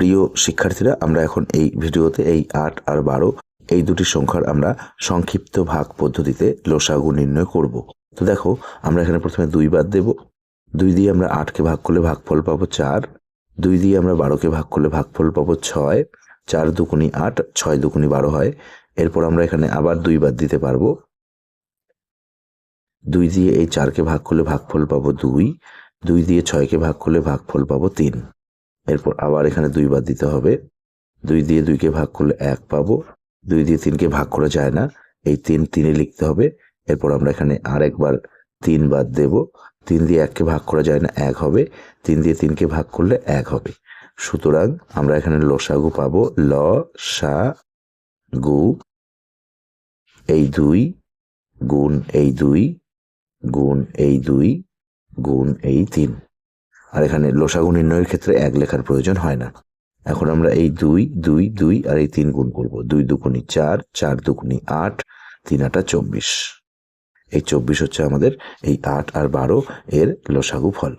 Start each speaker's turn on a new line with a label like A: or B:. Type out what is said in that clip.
A: প্রিয় শিক্ষার্থীরা, আমরা এখন এই ভিডিওতে এই 8 আর 12 এই দুটি সংখ্যার আমরা সংক্ষিপ্ত ভাগ পদ্ধতিতে লসাগু নির্ণয় করব। তো দেখো, আমরা এখানে প্রথমে 2 বাদ দেব। 2 দিয়ে আমরা 8কে ভাগ করলে ভাগফল পাবো 4। 2 দিয়ে আমরা 12কে ভাগ করলে ভাগফল পাবো 6। 4 দুগুণি 8, 6 দুগুণি 12 হয়। এরপর আমরা এখানে আবার 2 বাদ দিতে পারবো। 2 দিয়ে এই 4কে ভাগ করলে ভাগফল পাবো 2। 2 দিয়ে 6কে ভাগ করলে ভাগফল পাবো 3। এরপর আবার এখানে 2 বাদ দিতে হবে। 2 দিয়ে 2কে ভাগ করলে 1 পাবো। 2 দিয়ে 3কে ভাগ করা যায় না, এই 3 3-এ লিখতে হবে। এরপর আমরা এখানে আরেকবার 3 বাদ দেব। 3 দিয়ে 1কে ভাগ করা যায় না, 1 হবে। 3 দিয়ে 3কে ভাগ করলে 1 হবে। সুতরাং আমরা এখানে লসাগু পাবো লসাগু এই 2 গুণ এই 2 গুণ এই 2 গুণ এই 3। আর এখানে লসাগু নির্ণয়ের ক্ষেত্রে 1 লেখার প্রয়োজন হয় না। এখন আমরা এই 2 2 2 আর এই 3 গুণ করব। 2 দুগুণি 4, 4 দুগুণি 8, 3 8 24। এই 24 হচ্ছে আমাদের এই 8 আর 12 এর লসাগু ফল।